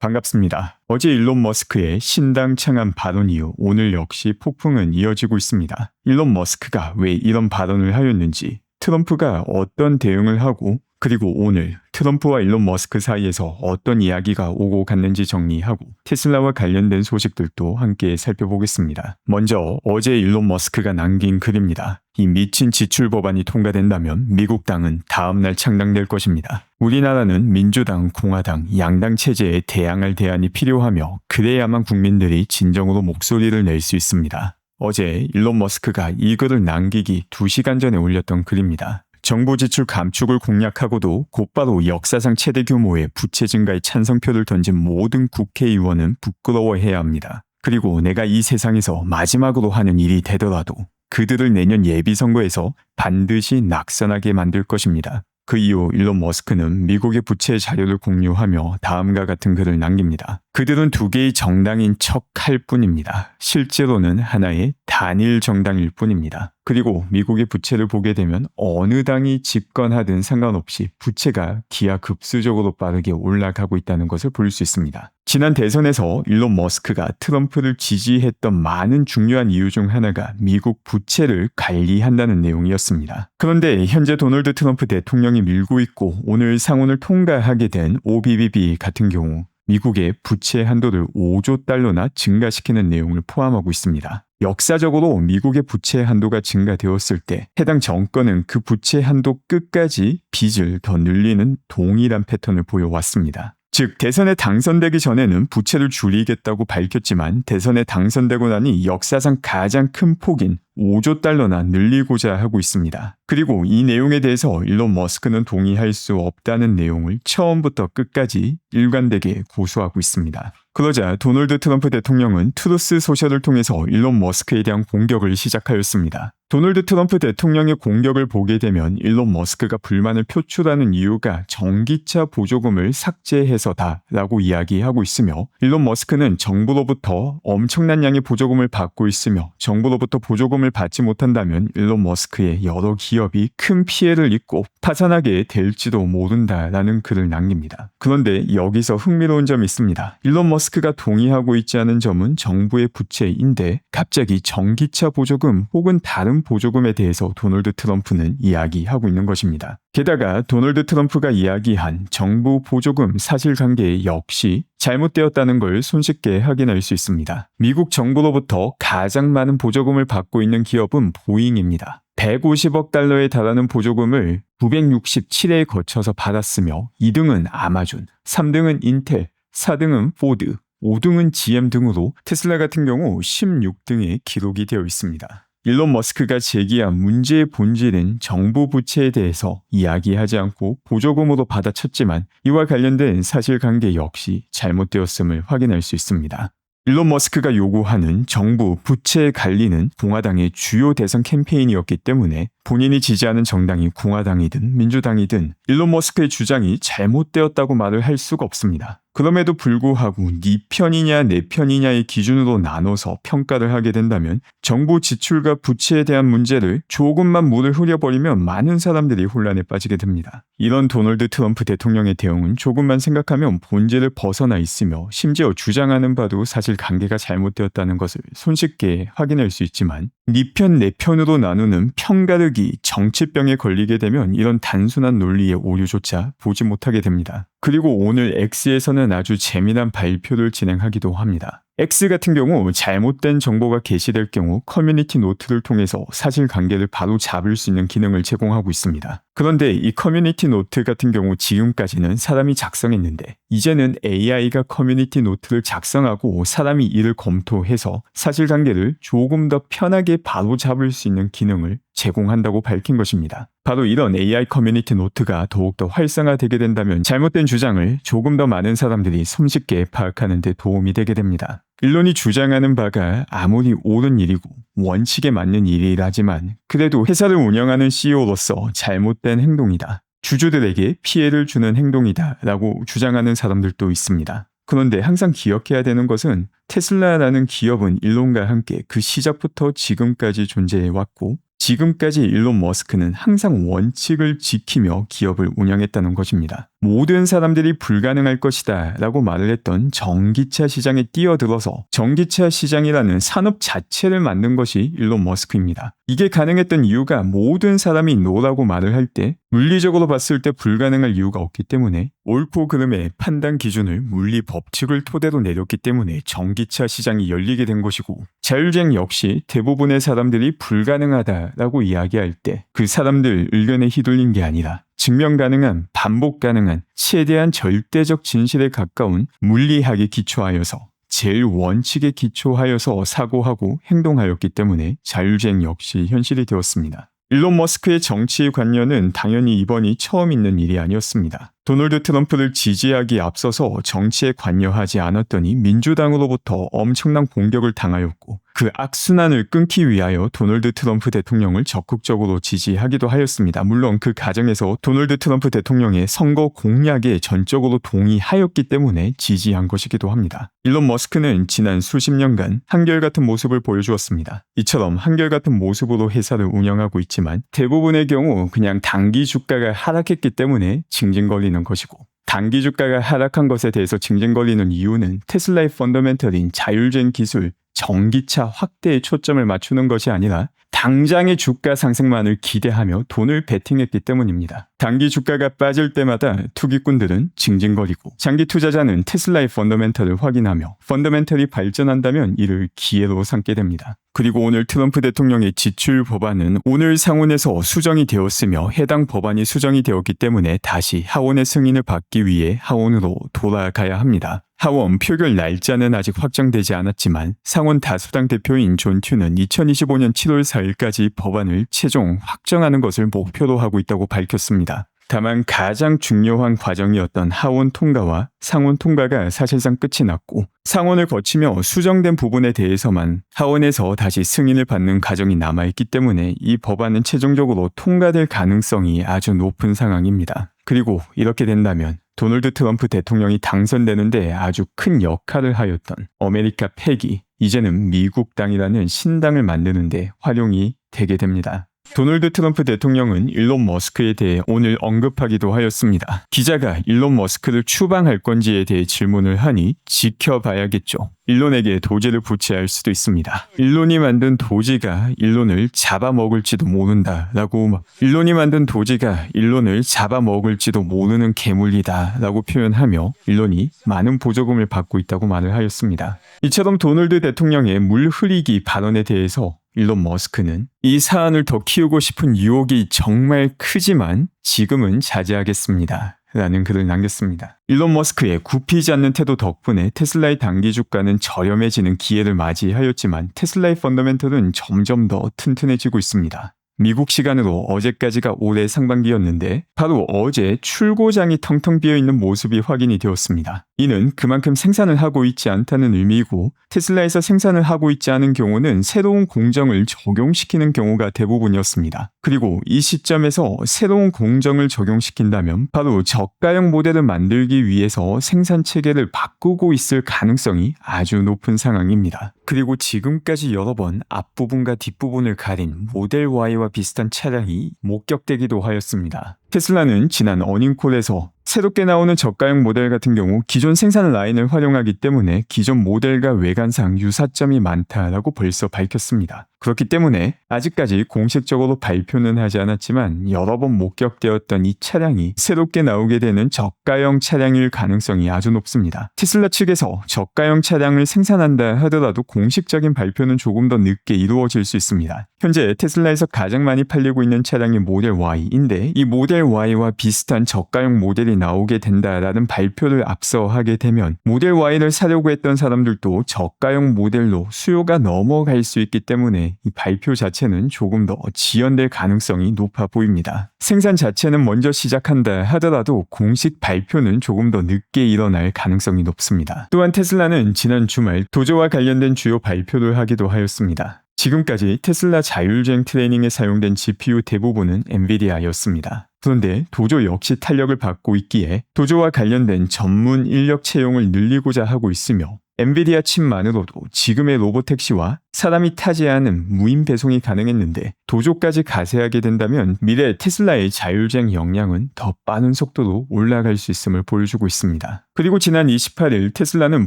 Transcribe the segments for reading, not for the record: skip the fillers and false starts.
반갑습니다. 어제 일론 머스크의 신당 창안 발언 이후 오늘 역시 폭풍은 이어지고 있습니다. 일론 머스크가 왜 이런 발언을 하였는지, 트럼프가 어떤 대응을 하고, 그리고 오늘 트럼프와 일론 머스크 사이에서 어떤 이야기가 오고 갔는지 정리하고 테슬라와 관련된 소식들도 함께 살펴보겠습니다. 먼저 어제 일론 머스크가 남긴 글입니다. 이 미친 지출 법안이 통과된다면 미국 당은 다음날 창당될 것입니다. 우리나라는 민주당, 공화당, 양당 체제에 대항할 대안이 필요하며 그래야만 국민들이 진정으로 목소리를 낼 수 있습니다. 어제 일론 머스크가 이 글을 남기기 2시간 전에 올렸던 글입니다. 정부 지출 감축을 공약하고도 곧바로 역사상 최대 규모의 부채 증가에 찬성표를 던진 모든 국회의원은 부끄러워해야 합니다. 그리고 내가 이 세상에서 마지막으로 하는 일이 되더라도 그들을 내년 예비선거에서 반드시 낙선하게 만들 것입니다. 그 이후 일론 머스크는 미국의 부채 자료를 공유하며 다음과 같은 글을 남깁니다. 그들은 두 개의 정당인 척할 뿐입니다. 실제로는 하나의 단일 정당일 뿐입니다. 그리고 미국의 부채를 보게 되면 어느 당이 집권하든 상관없이 부채가 기하급수적으로 빠르게 올라가고 있다는 것을 볼 수 있습니다. 지난 대선에서 일론 머스크가 트럼프를 지지했던 많은 중요한 이유 중 하나가 미국 부채를 관리한다는 내용이었습니다. 그런데 현재 도널드 트럼프 대통령이 밀고 있고 오늘 상원을 통과하게 된 OBBB 같은 경우 미국의 부채 한도를 5조 달러나 증가시키는 내용을 포함하고 있습니다. 역사적으로 미국의 부채 한도가 증가되었을 때 해당 정권은 그 부채 한도 끝까지 빚을 더 늘리는 동일한 패턴을 보여왔습니다. 즉 대선에 당선되기 전에는 부채를 줄이겠다고 밝혔지만 대선에 당선되고 나니 역사상 가장 큰 폭인 5조 달러나 늘리고자 하고 있습니다. 그리고 이 내용에 대해서 일론 머스크는 동의할 수 없다는 내용을 처음부터 끝까지 일관되게 고수하고 있습니다. 그러자 도널드 트럼프 대통령은 트루스 소셜을 통해서 일론 머스크에 대한 공격을 시작하였습니다. 도널드 트럼프 대통령의 공격을 보게 되면 일론 머스크가 불만을 표출하는 이유가 전기차 보조금을 삭제해서다라고 이야기하고 있으며 일론 머스크는 정부로부터 엄청난 양의 보조금을 받고 있으며 정부로부터 보조금을 받지 못한다면 일론 머스크의 여러 기업이 큰 피해를 입고 파산하게 될지도 모른다라는 글을 남깁니다. 그런데 여기서 흥미로운 점이 있습니다. 일론 머스크가 동의하고 있지 않은 점은 정부의 부채인데 갑자기 전기차 보조금 혹은 다른 보조금에 대해서 도널드 트럼프는 이야기하고 있는 것입니다. 게다가 도널드 트럼프가 이야기한 정부 보조금 사실관계 역시 잘못되었다는 걸 손쉽게 확인할 수 있습니다. 미국 정부로부터 가장 많은 보조금을 받고 있는 기업은 보잉입니다. 150억 달러에 달하는 보조금을 967회에 거쳐서 받았으며 2등은 아마존, 3등은 인텔, 4등은 포드, 5등은 GM 등으로 테슬라 같은 경우 16등에 기록이 되어 있습니다. 일론 머스크가 제기한 문제의 본질은 정부 부채에 대해서 이야기하지 않고 보조금으로 받아쳤지만 이와 관련된 사실관계 역시 잘못되었음을 확인할 수 있습니다. 일론 머스크가 요구하는 정부 부채 관리는 공화당의 주요 대선 캠페인이었기 때문에 본인이 지지하는 정당이 공화당이든 민주당이든 일론 머스크의 주장이 잘못되었다고 말을 할 수가 없습니다. 그럼에도 불구하고 네 편이냐 내 편이냐의 기준으로 나눠서 평가를 하게 된다면 정부 지출과 부채에 대한 문제를 조금만 물을 흐려버리면 많은 사람들이 혼란에 빠지게 됩니다. 이런 도널드 트럼프 대통령의 대응은 조금만 생각하면 본질을 벗어나 있으며 심지어 주장하는 바도 사실 관계가 잘못되었다는 것을 손쉽게 확인할 수 있지만 네 편 내 편으로 나누는 편가르기 정치병에 걸리게 되면 이런 단순한 논리의 오류조차 보지 못하게 됩니다. 그리고 오늘 X에서는 아주 재미난 발표를 진행하기도 합니다. X 같은 경우 잘못된 정보가 게시될 경우 커뮤니티 노트를 통해서 사실관계를 바로 잡을 수 있는 기능을 제공하고 있습니다. 그런데 이 커뮤니티 노트 같은 경우 지금까지는 사람이 작성했는데 이제는 AI가 커뮤니티 노트를 작성하고 사람이 이를 검토해서 사실관계를 조금 더 편하게 바로 잡을 수 있는 기능을 제공한다고 밝힌 것입니다. 바로 이런 AI 커뮤니티 노트가 더욱더 활성화되게 된다면 잘못된 주장을 조금 더 많은 사람들이 손쉽게 파악하는 데 도움이 되게 됩니다. 일론이 주장하는 바가 아무리 옳은 일이고 원칙에 맞는 일이라지만 그래도 회사를 운영하는 CEO로서 잘못된 행동이다. 주주들에게 피해를 주는 행동이다 라고 주장하는 사람들도 있습니다. 그런데 항상 기억해야 되는 것은 테슬라라는 기업은 일론과 함께 그 시작부터 지금까지 존재해왔고 지금까지 일론 머스크는 항상 원칙을 지키며 기업을 운영했다는 것입니다. 모든 사람들이 불가능할 것이다 라고 말을 했던 전기차 시장에 뛰어들어서 전기차 시장이라는 산업 자체를 만든 것이 일론 머스크입니다. 이게 가능했던 이유가 모든 사람이 노라고 말을 할 때 물리적으로 봤을 때 불가능할 이유가 없기 때문에 옳고 그름의 판단 기준을 물리 법칙을 토대로 내렸기 때문에 전기차 시장이 열리게 된 것이고, 자율주행 역시 대부분의 사람들이 불가능하다라고 이야기할 때 그 사람들 의견에 휘둘린 게 아니라 증명 가능한, 반복 가능한, 최대한 절대적 진실에 가까운 물리학에 기초하여서 제일 원칙에 기초하여서 사고하고 행동하였기 때문에 자율주행 역시 현실이 되었습니다. 일론 머스크의 정치 관여는 당연히 이번이 처음 있는 일이 아니었습니다. 도널드 트럼프를 지지하기에 앞서서 정치에 관여하지 않았더니 민주당으로부터 엄청난 공격을 당하였고, 그 악순환을 끊기 위하여 도널드 트럼프 대통령을 적극적으로 지지하기도 하였습니다. 물론 그 과정에서 도널드 트럼프 대통령의 선거 공약에 전적으로 동의하였기 때문에 지지한 것이기도 합니다. 일론 머스크는 지난 수십 년간 한결같은 모습을 보여주었습니다. 이처럼 한결같은 모습으로 회사를 운영하고 있지만 대부분의 경우 그냥 단기 주가가 하락했기 때문에 징징거리는 것이고, 단기 주가가 하락한 것에 대해서 징징거리는 이유는 테슬라의 펀더멘털인 자율주행 기술, 전기차 확대에 초점을 맞추는 것이 아니라 당장의 주가 상승만을 기대하며 돈을 베팅했기 때문입니다. 단기 주가가 빠질 때마다 투기꾼들은 징징거리고, 장기 투자자는 테슬라의 펀더멘털을 확인하며 펀더멘털이 발전한다면 이를 기회로 삼게 됩니다. 그리고 오늘 트럼프 대통령의 지출 법안은 오늘 상원에서 수정이 되었으며 해당 법안이 수정이 되었기 때문에 다시 하원의 승인을 받기 위해 하원으로 돌아가야 합니다. 하원 표결 날짜는 아직 확정되지 않았지만 상원 다수당 대표인 존 튜는 2025년 7월 4일까지 법안을 최종 확정하는 것을 목표로 하고 있다고 밝혔습니다. 다만 가장 중요한 과정이었던 하원 통과와 상원 통과가 사실상 끝이 났고, 상원을 거치며 수정된 부분에 대해서만 하원에서 다시 승인을 받는 과정이 남아있기 때문에 이 법안은 최종적으로 통과될 가능성이 아주 높은 상황입니다. 그리고 이렇게 된다면 도널드 트럼프 대통령이 당선되는데 아주 큰 역할을 하였던 아메리카 팩이 이제는 미국당이라는 신당을 만드는데 활용이 되게 됩니다. 도널드 트럼프 대통령은 일론 머스크에 대해 오늘 언급하기도 하였습니다. 기자가 일론 머스크를 추방할 건지에 대해 질문을 하니 지켜봐야겠죠. 일론에게 도제를 부채할 수도 있습니다. 일론이 만든 도지가 일론을 잡아먹을지도 모른다라고, 일론이 만든 도지가 일론을 잡아먹을지도 모르는 괴물이다라고 표현하며 일론이 많은 보조금을 받고 있다고 말을 하였습니다. 이처럼 도널드 대통령의 물 흐리기 발언에 대해서 일론 머스크는 이 사안을 더 키우고 싶은 유혹이 정말 크지만 지금은 자제하겠습니다 라는 글을 남겼습니다. 일론 머스크의 굽히지 않는 태도 덕분에 테슬라의 단기 주가는 저렴해지는 기회를 맞이하였지만 테슬라의 펀더멘털은 점점 더 튼튼해지고 있습니다. 미국 시간으로 어제까지가 올해 상반기였는데 바로 어제 출고장이 텅텅 비어있는 모습이 확인이 되었습니다. 이는 그만큼 생산을 하고 있지 않다는 의미이고, 테슬라에서 생산을 하고 있지 않은 경우는 새로운 공정을 적용시키는 경우가 대부분이었습니다. 그리고 이 시점에서 새로운 공정을 적용시킨다면 바로 저가형 모델을 만들기 위해서 생산 체계를 바꾸고 있을 가능성이 아주 높은 상황입니다. 그리고 지금까지 여러 번 앞부분과 뒷부분을 가린 모델 Y와 비슷한 차량이 목격되기도 하였습니다. 테슬라는 지난 어닝콜에서 새롭게 나오는 저가형 모델 같은 경우 기존 생산 라인을 활용하기 때문에 기존 모델과 외관상 유사점이 많다라고 벌써 밝혔습니다. 그렇기 때문에 아직까지 공식적으로 발표는 하지 않았지만 여러 번 목격되었던 이 차량이 새롭게 나오게 되는 저가형 차량일 가능성이 아주 높습니다. 테슬라 측에서 저가형 차량을 생산한다 하더라도 공식적인 발표는 조금 더 늦게 이루어질 수 있습니다. 현재 테슬라에서 가장 많이 팔리고 있는 차량이 모델 Y인데 이 모델 Y와 비슷한 저가형 모델이 나오게 된다라는 발표를 앞서 하게 되면 모델 Y를 사려고 했던 사람들도 저가형 모델로 수요가 넘어갈 수 있기 때문에 이 발표 자체는 조금 더 지연될 가능성이 높아 보입니다. 생산 자체는 먼저 시작한다 하더라도 공식 발표는 조금 더 늦게 일어날 가능성이 높습니다. 또한 테슬라는 지난 주말 도저와 관련된 주요 발표를 하기도 하였습니다. 지금까지 테슬라 자율주행 트레이닝에 사용된 GPU 대부분은 엔비디아였습니다. 그런데 도조 역시 탄력을 받고 있기에 도조와 관련된 전문 인력 채용을 늘리고자 하고 있으며 엔비디아 칩만으로도 지금의 로보택시와 사람이 타지 않은 무인 배송이 가능했는데 도조까지 가세하게 된다면 미래 테슬라의 자율주행 역량은 더 빠른 속도로 올라갈 수 있음을 보여주고 있습니다. 그리고 지난 28일 테슬라는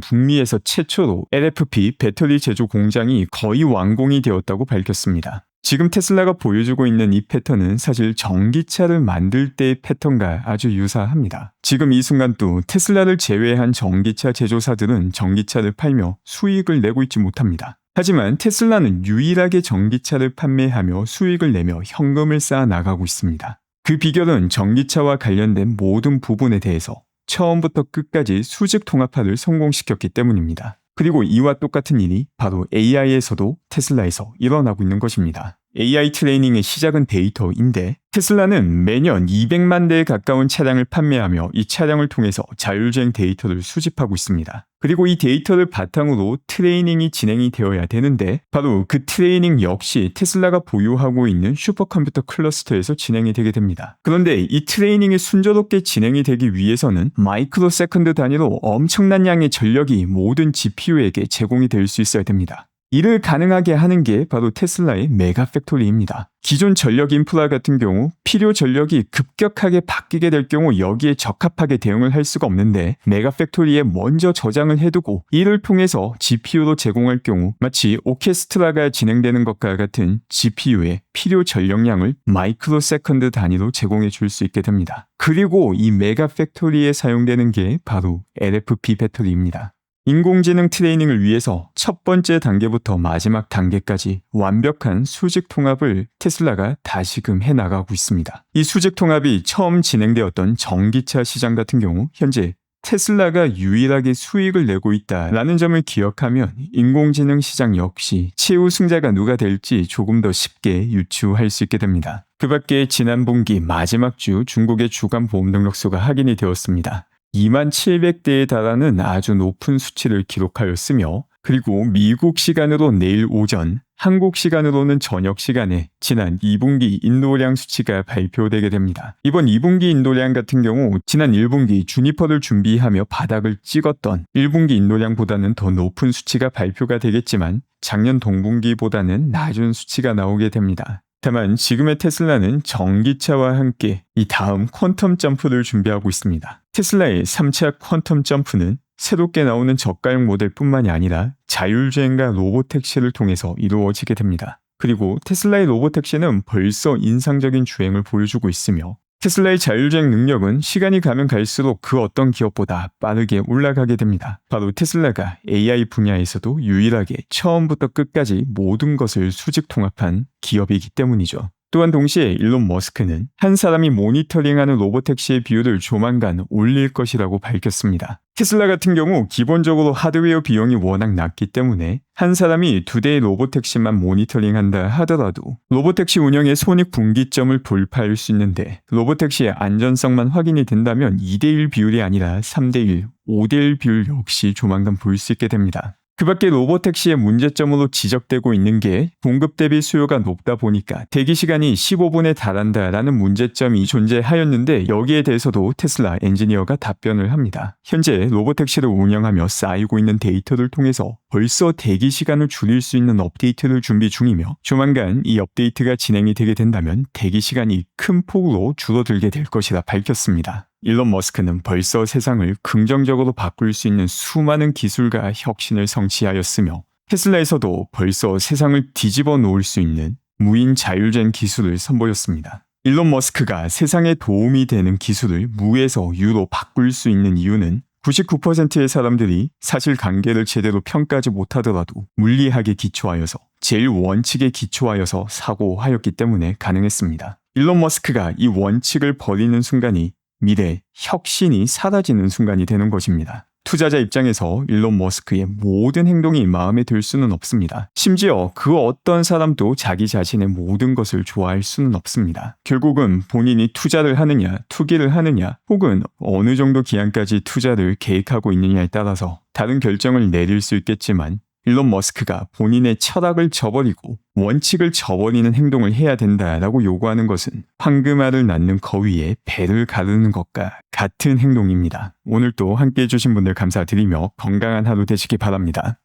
북미에서 최초로 LFP 배터리 제조 공장이 거의 완공이 되었다고 밝혔습니다. 지금 테슬라가 보여주고 있는 이 패턴은 사실 전기차를 만들 때의 패턴과 아주 유사합니다. 지금 이 순간도 테슬라를 제외한 전기차 제조사들은 전기차를 팔며 수익을 내고 있지 못합니다. 하지만 테슬라는 유일하게 전기차를 판매하며 수익을 내며 현금을 쌓아 나가고 있습니다. 그 비결은 전기차와 관련된 모든 부분에 대해서 처음부터 끝까지 수직 통합화를 성공시켰기 때문입니다. 그리고 이와 똑같은 일이 바로 AI에서도 테슬라에서 일어나고 있는 것입니다. AI 트레이닝의 시작은 데이터인데 테슬라는 매년 200만 대에 가까운 차량을 판매하며 이 차량을 통해서 자율주행 데이터를 수집하고 있습니다. 그리고 이 데이터를 바탕으로 트레이닝이 진행이 되어야 되는데 바로 그 트레이닝 역시 테슬라가 보유하고 있는 슈퍼컴퓨터 클러스터에서 진행이 되게 됩니다. 그런데 이 트레이닝이 순조롭게 진행이 되기 위해서는 마이크로 세컨드 단위로 엄청난 양의 전력이 모든 GPU에게 제공이 될 수 있어야 됩니다. 이를 가능하게 하는 게 바로 테슬라의 메가팩토리입니다. 기존 전력 인프라 같은 경우 필요 전력이 급격하게 바뀌게 될 경우 여기에 적합하게 대응을 할 수가 없는데 메가팩토리에 먼저 저장을 해두고 이를 통해서 GPU로 제공할 경우 마치 오케스트라가 진행되는 것과 같은 GPU의 필요 전력량을 마이크로 세컨드 단위로 제공해 줄 수 있게 됩니다. 그리고 이 메가팩토리에 사용되는 게 바로 LFP 배터리입니다. 인공지능 트레이닝을 위해서 첫 번째 단계부터 마지막 단계까지 완벽한 수직 통합을 테슬라가 다시금 해나가고 있습니다. 이 수직 통합이 처음 진행되었던 전기차 시장 같은 경우 현재 테슬라가 유일하게 수익을 내고 있다라는 점을 기억하면 인공지능 시장 역시 최후 승자가 누가 될지 조금 더 쉽게 유추할 수 있게 됩니다. 그 밖에 지난 분기 마지막 주 중국의 주간 보험 등록수가 확인이 되었습니다. 27,000대에 달하는 아주 높은 수치를 기록하였으며 그리고 미국 시간으로 내일 오전, 한국 시간으로는 저녁 시간에 지난 2분기 인도량 수치가 발표되게 됩니다. 이번 2분기 인도량 같은 경우 지난 1분기 주니퍼를 준비하며 바닥을 찍었던 1분기 인도량보다는 더 높은 수치가 발표가 되겠지만 작년 동분기보다는 낮은 수치가 나오게 됩니다. 다만 지금의 테슬라는 전기차와 함께 이 다음 퀀텀 점프를 준비하고 있습니다. 테슬라의 3차 퀀텀 점프는 새롭게 나오는 저가형 모델뿐만이 아니라 자율주행과 로보택시를 통해서 이루어지게 됩니다. 그리고 테슬라의 로보택시는 벌써 인상적인 주행을 보여주고 있으며 테슬라의 자율주행 능력은 시간이 가면 갈수록 그 어떤 기업보다 빠르게 올라가게 됩니다. 바로 테슬라가 AI 분야에서도 유일하게 처음부터 끝까지 모든 것을 수직 통합한 기업이기 때문이죠. 또한 동시에 일론 머스크는 한 사람이 모니터링하는 로보택시의 비율을 조만간 올릴 것이라고 밝혔습니다. 테슬라 같은 경우 기본적으로 하드웨어 비용이 워낙 낮기 때문에 한 사람이 2대의 로보택시만 모니터링한다 하더라도 로보택시 운영의 손익분기점을 돌파할 수 있는데 로보택시의 안전성만 확인이 된다면 2대1 비율이 아니라 3대1, 5대1 비율 역시 조만간 볼 수 있게 됩니다. 그 밖에 로보택시의 문제점으로 지적되고 있는 게 공급 대비 수요가 높다 보니까 대기시간이 15분에 달한다라는 문제점이 존재하였는데 여기에 대해서도 테슬라 엔지니어가 답변을 합니다. 현재 로보택시를 운영하며 쌓이고 있는 데이터를 통해서 벌써 대기시간을 줄일 수 있는 업데이트를 준비 중이며 조만간 이 업데이트가 진행이 되게 된다면 대기시간이 큰 폭으로 줄어들게 될 것이라 밝혔습니다. 일론 머스크는 벌써 세상을 긍정적으로 바꿀 수 있는 수많은 기술과 혁신을 성취하였으며 테슬라에서도 벌써 세상을 뒤집어 놓을 수 있는 무인 자율주행 기술을 선보였습니다. 일론 머스크가 세상에 도움이 되는 기술을 무에서 유로 바꿀 수 있는 이유는 99%의 사람들이 사실관계를 제대로 평가하지 못하더라도 물리학에 기초하여서 제일 원칙에 기초하여서 사고하였기 때문에 가능했습니다. 일론 머스크가 이 원칙을 버리는 순간이 미래 혁신이 사라지는 순간이 되는 것입니다. 투자자 입장에서 일론 머스크의 모든 행동이 마음에 들 수는 없습니다. 심지어 그 어떤 사람도 자기 자신의 모든 것을 좋아할 수는 없습니다. 결국은 본인이 투자를 하느냐, 투기를 하느냐, 혹은 어느 정도 기한까지 투자를 계획하고 있느냐에 따라서 다른 결정을 내릴 수 있겠지만 일론 머스크가 본인의 철학을 저버리고 원칙을 저버리는 행동을 해야 된다라고 요구하는 것은 황금알을 낳는 거위에 배를 가르는 것과 같은 행동입니다. 오늘도 함께해 주신 분들 감사드리며 건강한 하루 되시기 바랍니다.